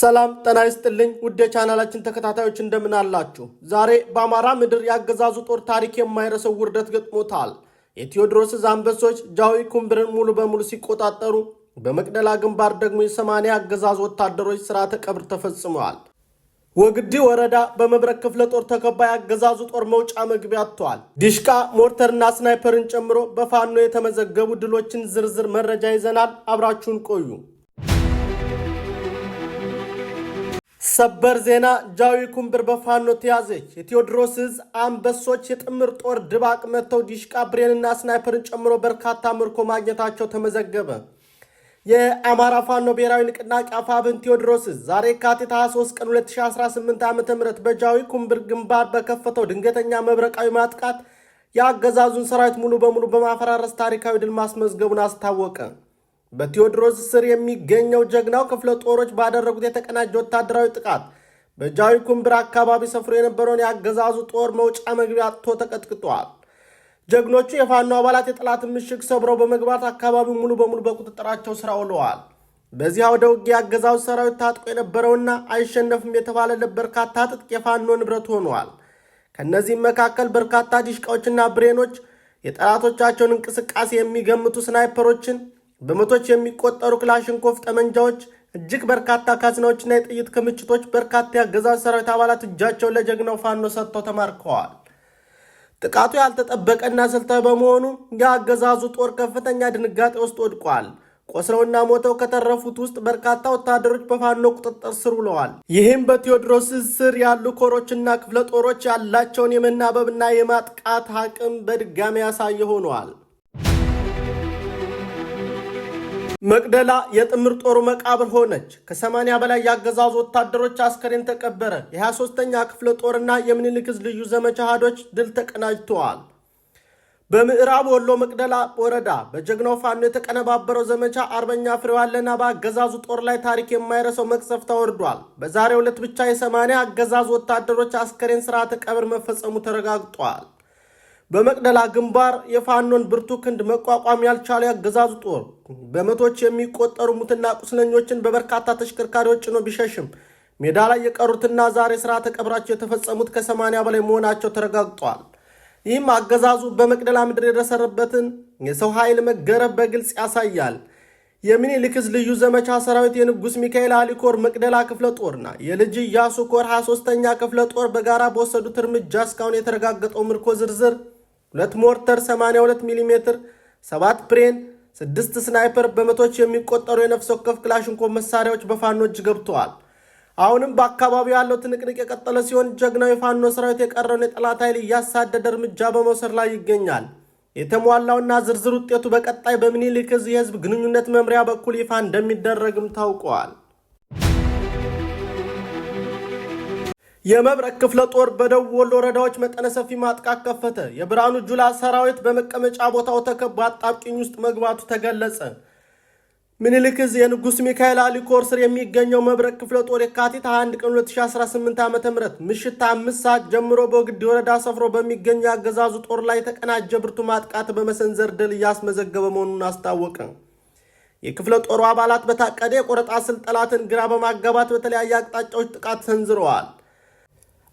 ሰላም ጤና ይስጥልኝ ውድ የቻናላችን ተከታታዮች እንደምን አላችሁ? ዛሬ በአማራ ምድር ያገዛዙ ጦር ታሪክ የማይረሳው ውርደት ገጥሞታል። የቴዎድሮስ አንበሶች ጃዊ ኩምብርን ሙሉ በሙሉ ሲቆጣጠሩ፣ በመቅደላ ግንባር ደግሞ የ80 ያገዛዙ ወታደሮች ሥርዓተ ቀብር ተፈጽመዋል። ወግዲ ወረዳ በመብረቅ ክፍለ ጦር ተከባ ያገዛዙ ጦር መውጫ መግቢያ አጥቷል። ዲሽቃ ሞርተርና ስናይፐርን ጨምሮ በፋኖ የተመዘገቡ ድሎችን ዝርዝር መረጃ ይዘናል። አብራችሁን ቆዩ። ሰበር ዜና ጃዊ ኩምብር በፋኖ ተያዘች። የቴዎድሮስ አንበሶች የጥምር ጦር ድባቅ መተው ዲሽቃ ብሬንና ስናይፐርን ጨምሮ በርካታ ምርኮ ማግኘታቸው ተመዘገበ። የአማራ ፋኖ ብሔራዊ ንቅናቄ አፋብን ቴዎድሮስ ዛሬ የካቲት 23 ቀን 2018 ዓ.ም በጃዊ ኩምብር ግንባር በከፈተው ድንገተኛ መብረቃዊ ማጥቃት የአገዛዙን ሰራዊት ሙሉ በሙሉ በማፈራረስ ታሪካዊ ድል ማስመዝገቡን አስታወቀ። በቴዎድሮስ ስር የሚገኘው ጀግናው ክፍለ ጦሮች ባደረጉት የተቀናጀ ወታደራዊ ጥቃት በጃዊ ኩምብር አካባቢ ሰፍሮ የነበረውን የአገዛዙ ጦር መውጫ መግቢያ አጥቶ ተቀጥቅጧል። ጀግኖቹ የፋኖ አባላት የጠላትን ምሽግ ሰብረው በመግባት አካባቢው ሙሉ በሙሉ በቁጥጥራቸው ስር አውለዋል። በዚህ አውደ ውጊያ የአገዛዙ ሰራዊት ታጥቆ የነበረውና አይሸነፍም የተባለለት በርካታ ትጥቅ የፋኖ ንብረት ሆነዋል። ከእነዚህም መካከል በርካታ ዲሽቃዎችና ብሬኖች፣ የጠላቶቻቸውን እንቅስቃሴ የሚገምቱ ስናይፐሮችን፣ በመቶች የሚቆጠሩ ክላሽንኮቭ ጠመንጃዎች፣ እጅግ በርካታ ካዝናዎችና የጥይት ክምችቶች በርካታ የአገዛዙ ሰራዊት አባላት እጃቸውን ለጀግናው ፋኖ ሰጥተው ተማርከዋል። ጥቃቱ ያልተጠበቀና ስልታዊ በመሆኑ የአገዛዙ ጦር ከፍተኛ ድንጋጤ ውስጥ ወድቋል። ቆስለውና ሞተው ከተረፉት ውስጥ በርካታ ወታደሮች በፋኖ ቁጥጥር ስር ውለዋል። ይህም በቴዎድሮስ ስር ያሉ ኮሮችና ክፍለ ጦሮች ያላቸውን የመናበብና የማጥቃት አቅም በድጋሚ ያሳየ ሆነዋል። መቅደላ የጥምር ጦሩ መቃብር ሆነች። ከ80 በላይ ያገዛዙ ወታደሮች አስከሬን ተቀበረ። የ23ኛ ክፍለ ጦርና የምኒልክ ልዩ ዘመቻ አሃዶች ድል ተቀናጅተዋል። በምዕራብ ወሎ መቅደላ ወረዳ በጀግናው ፋኖ የተቀነባበረው ዘመቻ አርበኛ ፍሬው አለና በአገዛዙ ጦር ላይ ታሪክ የማይረሳው መቅሰፍት አወርዷል። በዛሬው ዕለት ብቻ የ80 አገዛዙ ወታደሮች አስከሬን ሥርዓተ ቀብር መፈጸሙ ተረጋግጧል። በመቅደላ ግንባር የፋኖን ብርቱ ክንድ መቋቋም ያልቻለ ያገዛዙ ጦር በመቶች የሚቆጠሩ ሙትና ቁስለኞችን በበርካታ ተሽከርካሪዎች ጭኖ ቢሸሽም ሜዳ ላይ የቀሩትና ዛሬ ሥርዓተ ቀብራቸው የተፈጸሙት ከ80 በላይ መሆናቸው ተረጋግጧል። ይህም አገዛዙ በመቅደላ ምድር የደረሰበትን የሰው ኃይል መገረብ በግልጽ ያሳያል። የሚኒልክ ልዩ ዘመቻ ሰራዊት የንጉስ ሚካኤል አሊኮር መቅደላ ክፍለ ጦርና የልጅ ኢያሱ ኮር 23ኛ ክፍለ ጦር በጋራ በወሰዱት እርምጃ እስካሁን የተረጋገጠው ምርኮ ዝርዝር 2 ሞርተር 82 ሚሜ፣ 7 ብሬን፣ 6 ስናይፐር፣ በመቶች የሚቆጠሩ የነፍስ ወከፍ ክላሽንኮቭ መሳሪያዎች በፋኖ እጅ ገብተዋል። አሁንም በአካባቢው ያለው ትንቅንቅ የቀጠለ ሲሆን ጀግናው የፋኖ ሰራዊት የቀረውን የጠላት ኃይል እያሳደደ እርምጃ በመውሰድ ላይ ይገኛል። የተሟላውና ዝርዝር ውጤቱ በቀጣይ በምኒልክ የህዝብ ግንኙነት መምሪያ በኩል ይፋ እንደሚደረግም ታውቋል። የመብረቅ ክፍለ ጦር በደቡብ ወሎ ወረዳዎች መጠነ ሰፊ ማጥቃት ከፈተ። የብርሃኑ ጁላ ሰራዊት በመቀመጫ ቦታው ተከቦ አጣብቂኝ ውስጥ መግባቱ ተገለጸ። ምኒልክ የንጉስ ሚካኤል አሊኮር ስር የሚገኘው መብረቅ ክፍለ ጦር የካቲት 21 ቀን 2018 ዓ.ም ምሽት 5 ሰዓት ጀምሮ በወግዲ ወረዳ ሰፍሮ በሚገኘው የአገዛዙ ጦር ላይ የተቀናጀ ብርቱ ማጥቃት በመሰንዘር ድል እያስመዘገበ መሆኑን አስታወቀ። የክፍለ ጦሩ አባላት በታቀደ የቆረጣ ስልት ጠላትን ግራ በማጋባት በተለያየ አቅጣጫዎች ጥቃት ሰንዝረዋል።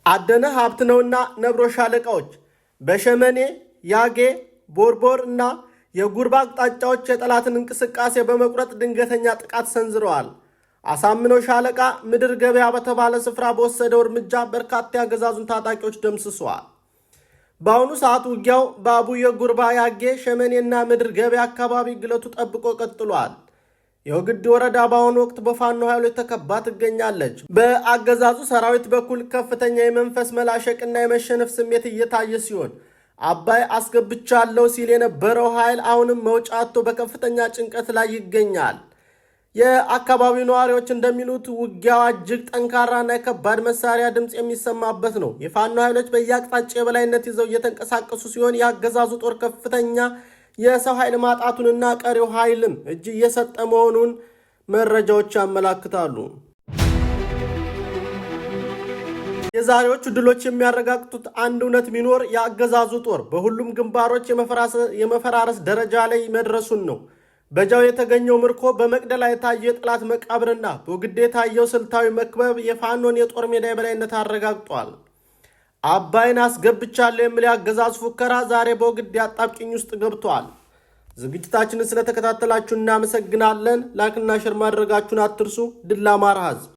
አደነ ሀብት ነውና ነብሮ ሻለቃዎች በሸመኔ ያጌ፣ ቦርቦር እና የጉርባ አቅጣጫዎች የጠላትን እንቅስቃሴ በመቁረጥ ድንገተኛ ጥቃት ሰንዝረዋል። አሳምነው ሻለቃ ምድር ገበያ በተባለ ስፍራ በወሰደው እርምጃ በርካታ ያገዛዙን ታጣቂዎች ደምስሰዋል። በአሁኑ ሰዓት ውጊያው በአቡየ ጉርባ፣ ያጌ፣ ሸመኔና ምድር ገበያ አካባቢ ግለቱ ጠብቆ ቀጥሏል። የወግዲ ወረዳ በአሁኑ ወቅት በፋኖ ኃይሎች ተከባ ትገኛለች። በአገዛዙ ሰራዊት በኩል ከፍተኛ የመንፈስ መላሸቅና የመሸነፍ ስሜት እየታየ ሲሆን አባይ አስገብቻለሁ ሲል የነበረው ኃይል አሁንም መውጫ አጥቶ በከፍተኛ ጭንቀት ላይ ይገኛል። የአካባቢው ነዋሪዎች እንደሚሉት ውጊያው እጅግ ጠንካራና የከባድ መሳሪያ ድምፅ የሚሰማበት ነው። የፋኖ ኃይሎች በየአቅጣጫው የበላይነት ይዘው እየተንቀሳቀሱ ሲሆን የአገዛዙ ጦር ከፍተኛ የሰው ኃይል ማጣቱንና ቀሪው ኃይልም እጅ እየሰጠ መሆኑን መረጃዎች ያመላክታሉ። የዛሬዎቹ ድሎች የሚያረጋግጡት አንድ እውነት ቢኖር የአገዛዙ ጦር በሁሉም ግንባሮች የመፈራረስ ደረጃ ላይ መድረሱን ነው። በጃው የተገኘው ምርኮ በመቅደላ የታየው የጠላት መቃብርና በወግዴ የታየው ስልታዊ መክበብ የፋኖን የጦር ሜዳ የበላይነት አረጋግጧል። አባይን አስገብቻለሁ የሚል የአገዛዙ ፉከራ ዛሬ በወግዴ አጣብቂኝ ውስጥ ገብቷል። ዝግጅታችንን ስለተከታተላችሁ እናመሰግናለን። ላይክና ሼር ማድረጋችሁን አትርሱ። ድል ለአማራ ሕዝብ!